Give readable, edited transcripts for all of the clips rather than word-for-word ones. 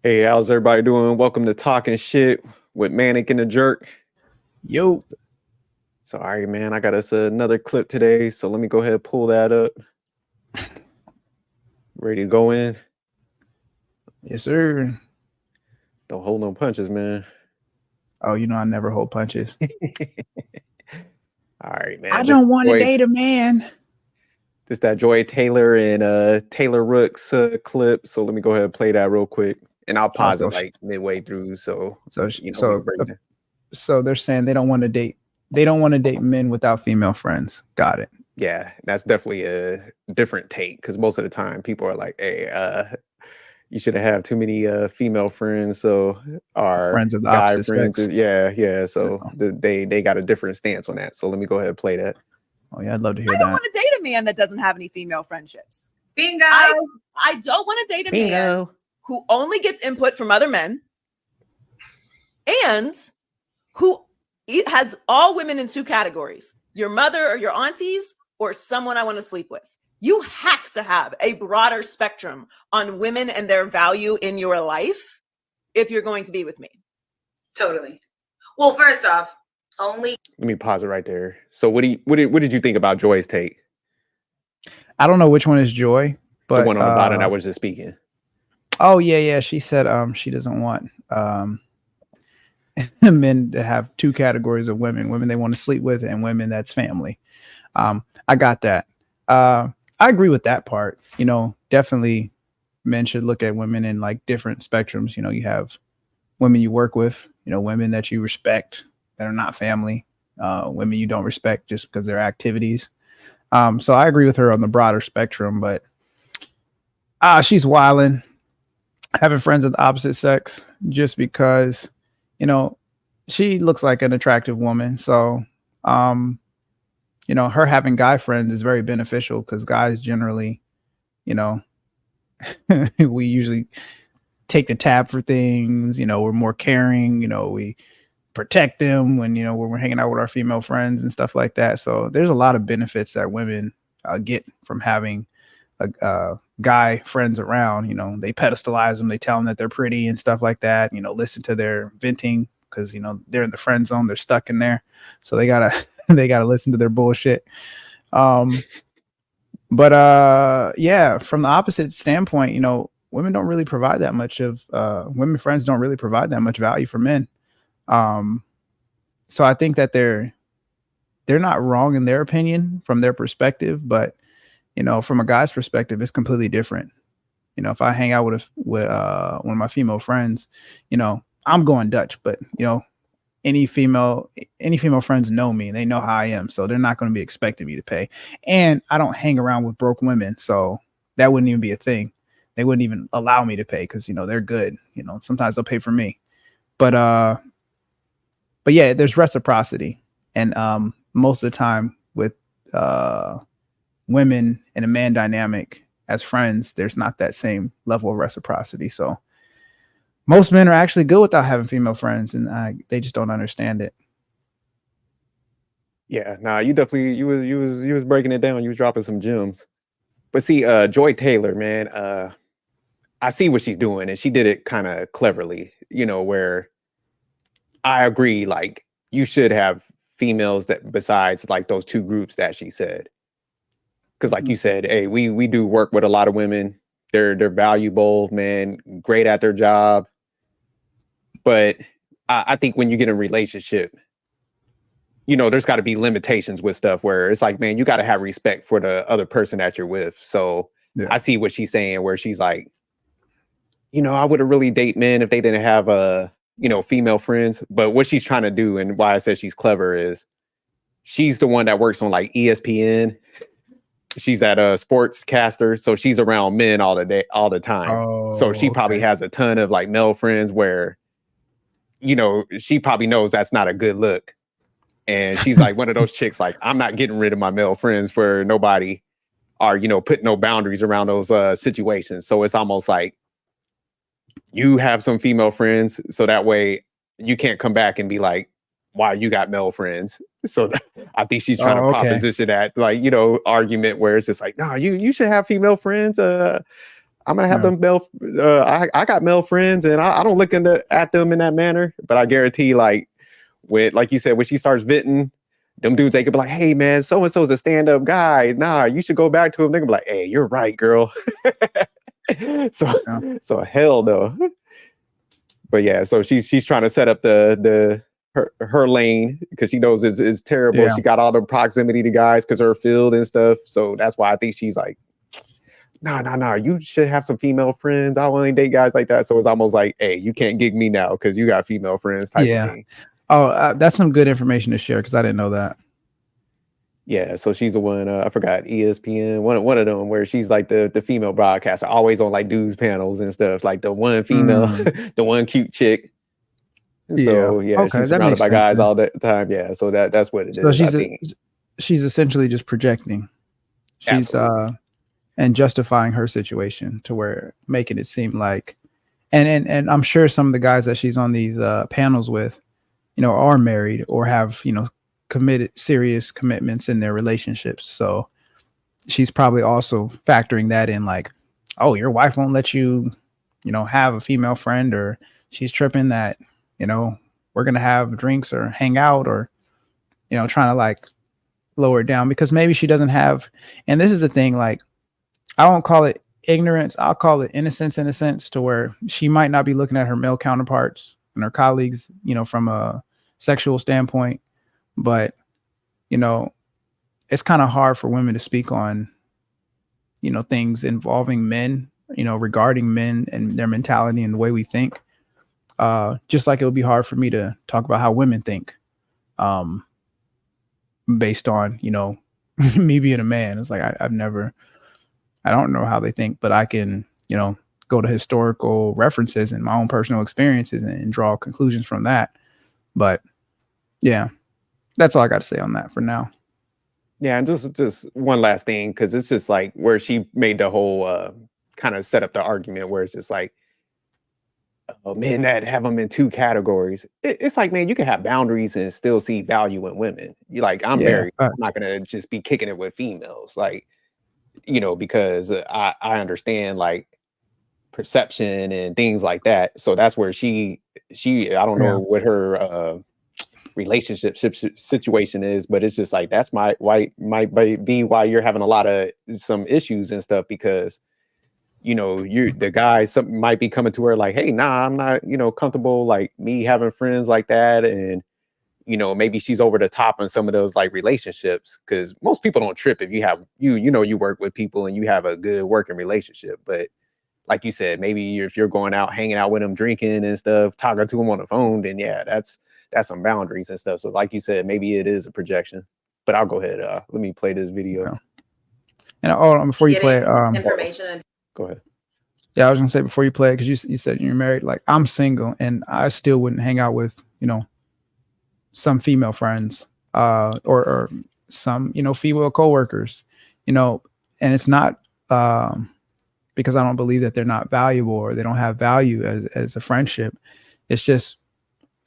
Hey, how's everybody doing? Welcome to Talking Shit with Manic and the Jerk. Yo, So, all right, man, I got us another clip today. So let me go ahead and pull that up. Ready to go in? yes, sir. Don't hold no punches, man. Oh, I never hold punches. All right, I man. This don't want to Joy, date a man. this that Joy Taylor and Taylor Rooks clip. So let me go ahead and play that real quick, and I'll Oh, pause it like midway through. So so, we can so, break uh, it down. so they're saying they don't want to date. They don't want to date men without female friends. Got it. Yeah, that's definitely a different take because most of the time people are like, "Hey, you shouldn't have too many female friends." So our Friends of the guy opposite friends, sex. yeah. So Oh, they got a different stance on that. So let me go ahead and play that. oh, yeah, I'd love to hear I don't that. want to date a man that doesn't have any female friendships. Bingo. I don't want to date a man who only gets input from other men and who has all women in two categories: your mother or your aunties, or someone I want to sleep with. You have to have a broader spectrum on women and their value in your life if you're going to be with me. Totally. Well, first off, only Let me pause it right there. So what did you think about Joy's take? I don't know which one is Joy, The but one on the bottom that was just speaking. oh yeah. She said she doesn't want men to have two categories of women they want to sleep with and women that's family. I got that. I agree with that part. Definitely men should look at women in like different spectrums. You have women you work with, women that you respect that are not family, women you don't respect just because their activities. So I agree with her on the broader spectrum, but she's wilding, having friends of the opposite sex just because, you know, she looks like an attractive woman. So, um, her having guy friends is very beneficial because guys generally, you know, we usually take the tab for things. We're more caring. We protect them when we're hanging out with our female friends and stuff like that. So there's a lot of benefits that women get from having guy friends around. They pedestalize them, they tell them that they're pretty and stuff like that. Listen to their venting because they're in the friend zone, they're stuck in there, so they gotta they gotta listen to their bullshit. Um, but yeah, from the opposite standpoint, women don't really provide that much of women friends don't really provide that much value for men. Um, so I think that they're not wrong in their opinion from their perspective, but from a guy's perspective, it's completely different. If I hang out with one of my female friends, I'm going Dutch, but any female friends know me, they know how I am, so they're not going to be expecting me to pay. And I don't hang around with broke women, so that wouldn't even be a thing. They wouldn't even allow me to pay because they're good. Sometimes they'll pay for me, but yeah, there's reciprocity, and most of the time with uh women and a man dynamic as friends, there's not that same level of reciprocity. So most men are actually good without having female friends, and they just don't understand it. Yeah, nah, you definitely you was breaking it down. You was dropping some gems. But see, Joy Taylor, man, I see what she's doing, and she did it kind of cleverly. Where I agree, like you should have females that besides like those two groups that she said. Because like you said, hey, we do work with a lot of women. They're valuable, man, great at their job. But I think when you get in a relationship, there's got to be limitations with stuff where it's like, man, you got to have respect for the other person that you're with. So Yeah. I see what she's saying, where she's like, I would have really date men if they didn't have female friends. But what she's trying to do, and why I said she's clever, is she's the one that works on like ESPN. She's at a sportscaster, so she's around men all the day, all the time. So she probably has a ton of like male friends where, she probably knows that's not a good look. And she's like one of those chicks, like, I'm not getting rid of my male friends for nobody, or, putting no boundaries around those situations. So it's almost like you have some female friends, so that way you can't come back and be like, why you got male friends? So I think she's trying to proposition that, like, argument where it's just like, no, you should have female friends. I'm gonna have them male. I got male friends, and I don't look at them in that manner. But I guarantee, like you said, when she starts venting, them dudes, they could be like, "Hey, man, so and so's a stand up guy. Nah, you should go back to him." They could be like, "Hey, you're right, girl." So hell no. But yeah, so she's trying to set up her lane because she knows it's terrible. Yeah. She got all the proximity to guys because her field and stuff. So that's why I think she's like, nah. You should have some female friends. I only date guys like that. So it's almost like, hey, you can't gig me now because you got female friends type of thing. Oh, that's some good information to share because I didn't know that. Yeah, so she's the one, I forgot, ESPN, one of them where she's like the female broadcaster, always on like dudes panels and stuff, like the one female, the one cute chick. So she's surrounded by guys all the time. Yeah, so that's what it is. So she's essentially just projecting. She's and justifying her situation to where making it seem like, and I'm sure some of the guys that she's on these panels with, are married or have committed serious commitments in their relationships. So she's probably also factoring that in, like, oh, your wife won't let you, have a female friend, or she's tripping that, we're going to have drinks or hang out, or, trying to like lower it down because maybe she doesn't have. And this is the thing, like, I won't call it ignorance. I'll call it innocence in a sense, to where she might not be looking at her male counterparts and her colleagues, from a sexual standpoint. But, it's kind of hard for women to speak on, things involving men, regarding men and their mentality and the way we think. Just like it would be hard for me to talk about how women think, based on, me being a man. It's like, I don't know how they think, but I can, go to historical references and my own personal experiences and draw conclusions from that. But yeah. That's all I got to say on that for now. Yeah, and just one last thing, because it's just like where she made the whole kind of set up the argument where it's just like, men that have them in two categories. It's like, man, you can have boundaries and still see value in women. You like, I'm married. I'm not gonna just be kicking it with females, like, because I understand like perception and things like that. So that's where she I don't know what her relationship situation is, but it's just like that's might be why you're having a lot of some issues and stuff, because the guys might be coming to her like, hey, nah, I'm not comfortable like me having friends like that, and maybe she's over the top on some of those like relationships, because most people don't trip if you have you work with people and you have a good working relationship. But like you said, maybe if you're going out hanging out with them, drinking and stuff, talking to them on the phone, then that's some boundaries and stuff. So like you said, maybe it is a projection. But I'll go ahead. Let me play this video. And before you play information. Go ahead. Yeah, I was gonna say before you play it, because you said you're married. Like, I'm single, and I still wouldn't hang out with some female friends, or some female coworkers, and it's not because I don't believe that they're not valuable or they don't have value as a friendship. It's just,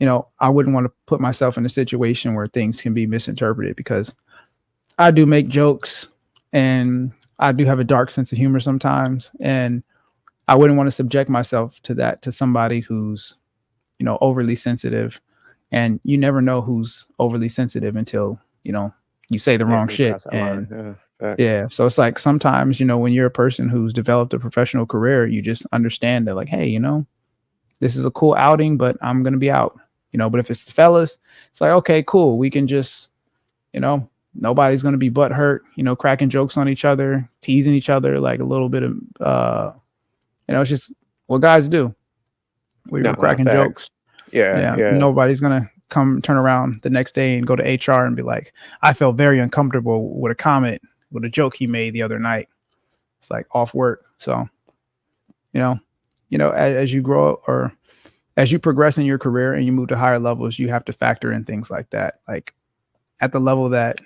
I wouldn't want to put myself in a situation where things can be misinterpreted, because I do make jokes and I do have a dark sense of humor sometimes. And I wouldn't want to subject myself to that, to somebody who's, overly sensitive. And you never know who's overly sensitive until, you say the wrong shit. And so it's like sometimes, when you're a person who's developed a professional career, you just understand that, like, hey, this is a cool outing, but I'm going to be out, but if it's the fellas, it's like, okay, cool. We can just, nobody's going to be butthurt, cracking jokes on each other, teasing each other, like a little bit of, it's just what guys do. We were cracking jokes. Yeah. Nobody's going to turn around the next day and go to HR and be like, I felt very uncomfortable with a comment, with a joke he made the other night. It's like off work. So, as you grow up, or as you progress in your career and you move to higher levels, you have to factor in things like that. Like at the level that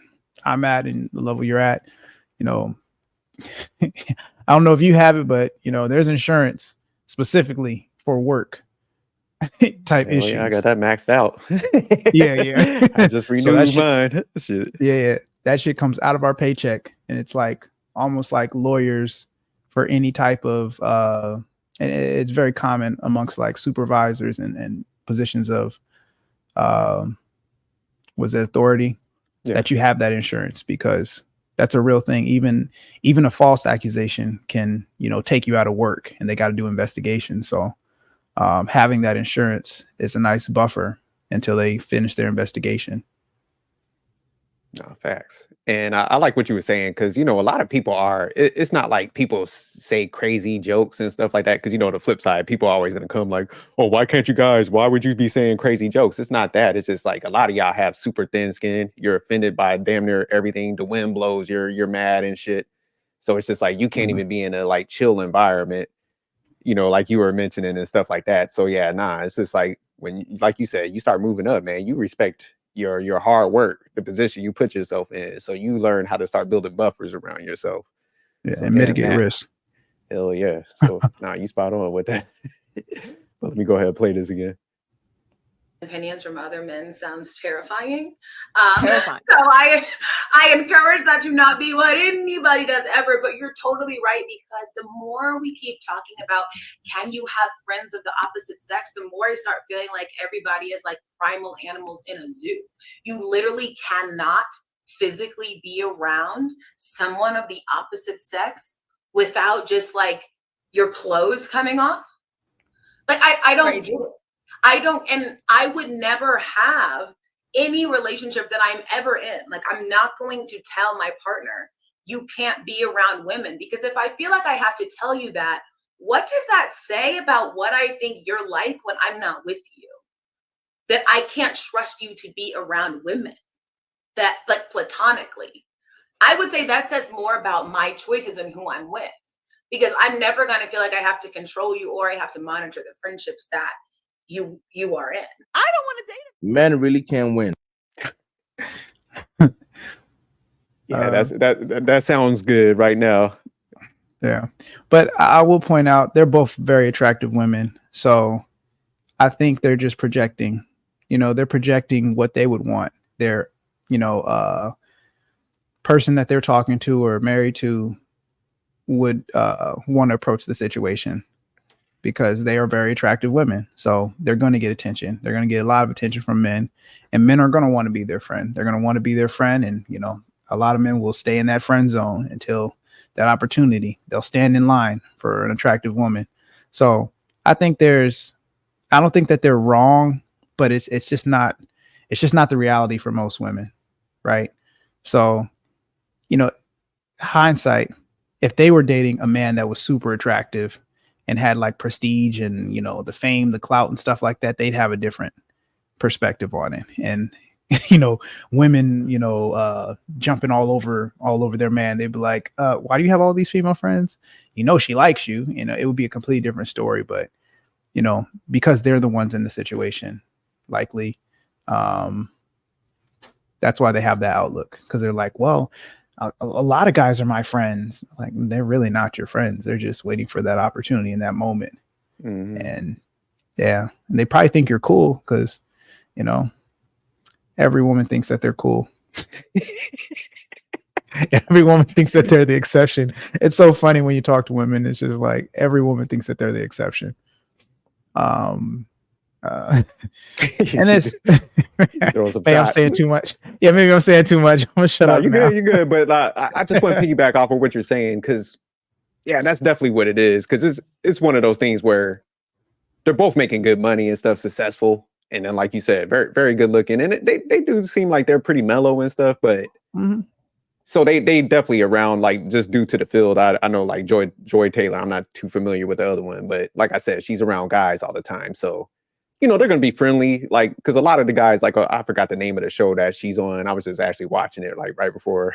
I'm at and the level you're at, I don't know if you have it, but there's insurance specifically for work type issues. Yeah, I got that maxed out. Yeah. I just renewed mine. Yeah. That shit comes out of our paycheck, and it's like almost like lawyers for any type of and it's very common amongst like supervisors and positions of was it authority, that you have that insurance, because that's a real thing. Even a false accusation can, you know, take you out of work, and they got to do investigations. So having that insurance is a nice buffer until they finish their investigation. No, facts. And I like what you were saying, because, you know, a lot of people are, it's not like people say crazy jokes and stuff like that. Because, you know, the flip side, people are always going to come like, oh, why can't you guys? Why would you be saying crazy jokes? It's not that. It's just like a lot of y'all have super thin skin. You're offended by damn near everything. The wind blows, you're mad and shit. So it's just like you can't even be in a like chill environment, you know, like you were mentioning and stuff like that. So yeah, nah, it's just like when, like you said, you start moving up, man, you respect your hard work, the position you put yourself in. So you learn how to start building buffers around yourself. Yeah, So and mitigate risk. Hell yeah. So nah, you spot on with that. But let me go ahead and play this again. Opinions from other men sounds terrifying. Terrifying. So I encourage that to not be what anybody does ever, but you're totally right, because the more we keep talking about can you have friends of the opposite sex, the more I start feeling like everybody is like primal animals in a zoo. You literally cannot physically be around someone of the opposite sex without just like your clothes coming off. Like I don't Crazy. do it. I don't, and I would never have any relationship that I'm ever in. Like, I'm not going to tell my partner, you can't be around women, because if I feel like I have to tell you that, what does that say about what I think you're like when I'm not with you? That I can't trust you to be around women, that like platonically. I would say that says more about my choices and who I'm with, because I'm never going to feel like I have to control you or I have to monitor the friendships that you are in. I don't want to date him. Men really can win. Yeah, that sounds good right now. Yeah, but I will point out they're both very attractive women. So I think they're just projecting. You know, they're projecting what they would want. Their, you know, person that they're talking to or married to would want to approach the situation, because they are very attractive women. So they're going to get attention. They're going to get a lot of attention from men, and men are going to want to be their friend. They're going to want to be their friend. And, you know, a lot of men will stay in that friend zone until that opportunity. They'll stand in line for an attractive woman. So I think I don't think that they're wrong, but it's just not the reality for most women. Right. So, you know, hindsight, if they were dating a man that was super attractive and had like prestige and, you know, the fame, the clout and stuff like that, they'd have a different perspective on it. And, you know, women, you know, jumping all over their man, they'd be like, why do you have all these female friends? You know, she likes you. You know, it would be a completely different story. But, you know, because they're the ones in the situation, likely, that's why they have that outlook, because they're like, well, a lot of guys are my friends. Like, they're really not your friends. They're just waiting for that opportunity in that moment. And yeah, and they probably think you're cool because, you know, every woman thinks that they're cool. Every woman thinks that they're the exception. It's so funny when you talk to women. It's just like every woman thinks that they're the exception. And it's maybe I'm saying too much. Yeah, maybe I'm saying too much. I'm gonna shut up. You're good. But I just want to piggyback off of what you're saying, because yeah, that's definitely what it is. Because it's one of those things where they're both making good money and stuff, successful, and then like you said, very very good looking, and they do seem like they're pretty mellow and stuff. But so they definitely around, like, just due to the field. I know like Joy Taylor. I'm not too familiar with the other one, but like I said, she's around guys all the time. So, you know, they're going to be friendly, like, because a lot of the guys, like, I forgot the name of the show that she's on. I was just actually watching it, like, right before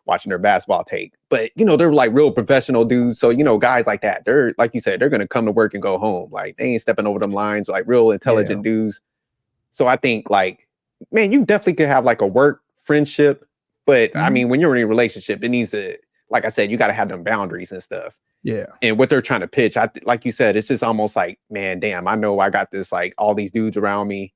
watching her basketball take. But, you know, they're, like, real professional dudes. So, you know, guys like that, they're, like you said, they're going to come to work and go home. Like, they ain't stepping over them lines, like, real intelligent dudes. So I think, like, man, you definitely could have, like, a work friendship. But, I mean, when you're in a relationship, it needs to, like I said, you got to have them boundaries and stuff. Yeah. And what they're trying to pitch, like you said, it's just almost like, man, damn, I know I got this, like, all these dudes around me.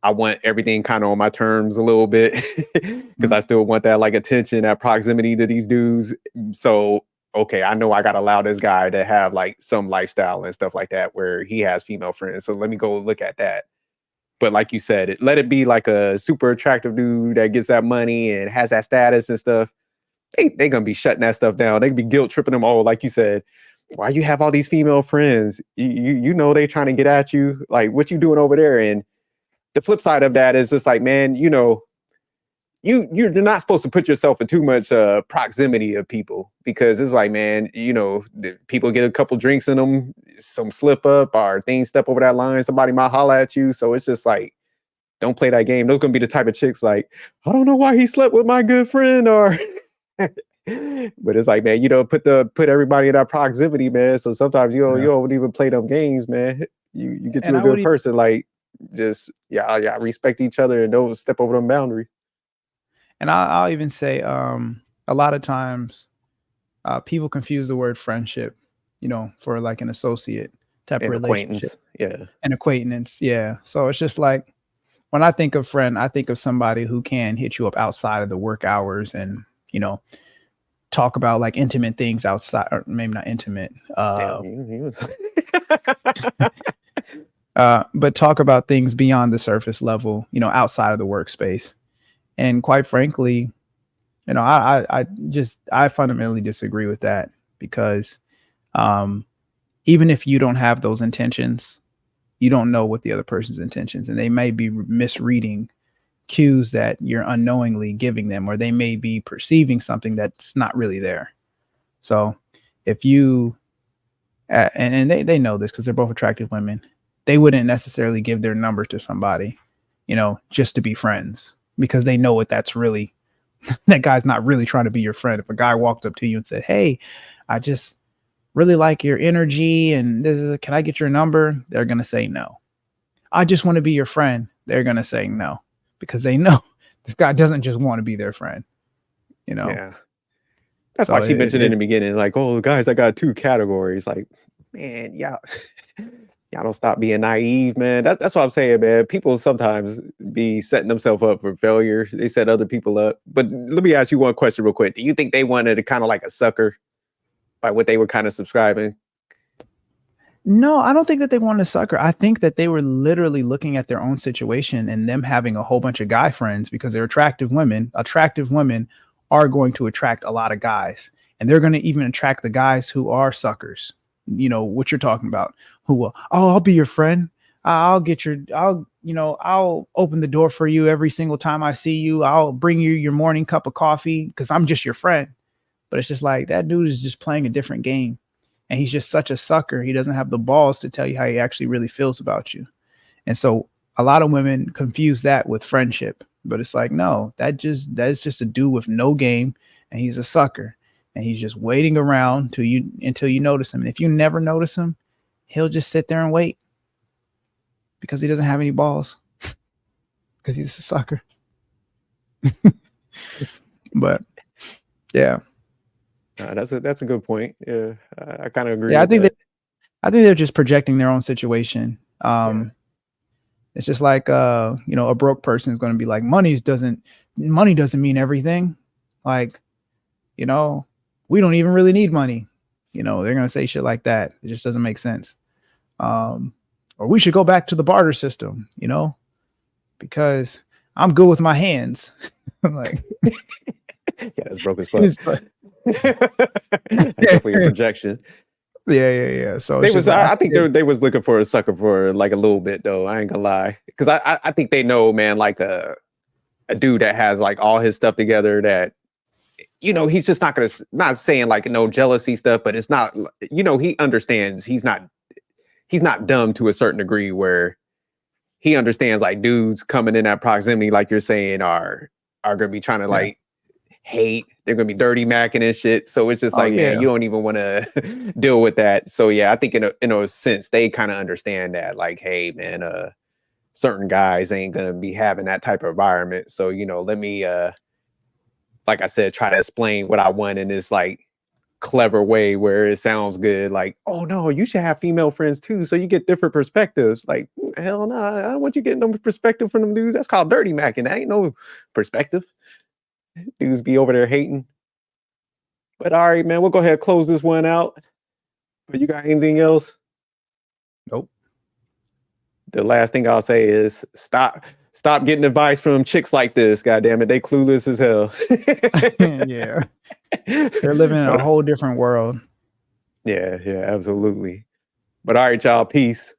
I want everything kind of on my terms a little bit, because I still want that, like, attention, that proximity to these dudes. So okay, I know I gotta allow this guy to have like some lifestyle and stuff like that where he has female friends. So let me go look at that. But like you said, let it be like a super attractive dude that gets that money and has that status and stuff. They gonna be shutting that stuff down. They be guilt tripping them all, like you said. Why you have all these female friends? You know they trying to get at you. Like, what you doing over there? And the flip side of that is just like, man, you know, you're not supposed to put yourself in too much proximity of people, because it's like, man, you know, people get a couple drinks in them, some slip up or things step over that line, somebody might holler at you. So it's just like, don't play that game. Those gonna be the type of chicks like, I don't know why he slept with my good friend, or but it's like, man, you know, put everybody in that proximity, man. So sometimes you don't even play them games, man. You get you a good person, like, just yeah, respect each other and don't step over them boundaries. And I'll even say, a lot of times, people confuse the word friendship, you know, for like an associate type of relationship, an acquaintance, yeah. So it's just like, when I think of friend, I think of somebody who can hit you up outside of the work hours and, you know, talk about like intimate things outside, or maybe not intimate, but talk about things beyond the surface level, you know, outside of the workspace. And quite frankly, you know, I fundamentally disagree with that, because even if you don't have those intentions, you don't know what the other person's intentions, and they may be misreading cues that you're unknowingly giving them, or they may be perceiving something that's not really there. So if you, and they know this because they're both attractive women, they wouldn't necessarily give their number to somebody, you know, just to be friends, because they know what that's really, that guy's not really trying to be your friend. If a guy walked up to you and said, hey, I just really like your energy and can I get your number? They're going to say no. I just want to be your friend. They're going to say no, because they know this guy doesn't just want to be their friend, you know? Yeah. That's why she mentioned in the beginning, like, oh, guys, I got 2 categories. Like, man, y'all don't stop being naive, man. That's what I'm saying, man. People sometimes be setting themselves up for failure. They set other people up. But let me ask you one question real quick. Do you think they wanted to kind of like a sucker by what they were kind of subscribing? No, I don't think that they wanted a sucker. I think that they were literally looking at their own situation and them having a whole bunch of guy friends, because they're attractive women. Attractive women are going to attract a lot of guys, and they're going to even attract the guys who are suckers. You know what you're talking about, who will, oh, I'll be your friend. I'll open the door for you every single time I see you. I'll bring you your morning cup of coffee because I'm just your friend. But it's just like, that dude is just playing a different game. And he's just such a sucker. He doesn't have the balls to tell you how he actually really feels about you. And so a lot of women confuse that with friendship. But it's like, no, that's just a dude with no game, and he's a sucker. And he's just waiting around until you notice him. And if you never notice him, he'll just sit there and wait, because he doesn't have any balls, because he's a sucker. But yeah. That's a good point. Yeah, I kind of agree. Yeah, I think they're just projecting their own situation. It's just like you know, a broke person is going to be like, money doesn't mean everything. Like, you know, we don't even really need money. You know, they're going to say shit like that. It just doesn't make sense. Or we should go back to the barter system, you know, because I'm good with my hands. I'm like, yeah, that's broke as fuck. Definitely a projection. Yeah. So I think they was looking for a sucker for like a little bit, though. I ain't gonna lie, because I think they know, man, like a dude that has like all his stuff together, that, you know, he's just not saying like no jealousy stuff, but it's not, you know, he understands he's not dumb to a certain degree, where he understands like dudes coming in that proximity, like you're saying, are gonna be trying to like hate. They're gonna be dirty macking and shit. So it's just like, man, you don't even want to deal with that. So yeah, I think in a sense they kind of understand that, like, hey man, certain guys ain't gonna be having that type of environment. So, you know, let me like I said, try to explain what I want in this like clever way where it sounds good. Like, oh no, you should have female friends too, so you get different perspectives. Like, hell no, I don't want you getting no perspective from them dudes. That's called dirty macking. That ain't no perspective. Dudes be over there hating. But all right, man, we'll go ahead and close this one out. But you got anything else? Nope. The last thing I'll say is stop getting advice from chicks like this. God damn it, they clueless as hell. Yeah. They're living in a whole different world. Yeah, absolutely. But all right, y'all, peace.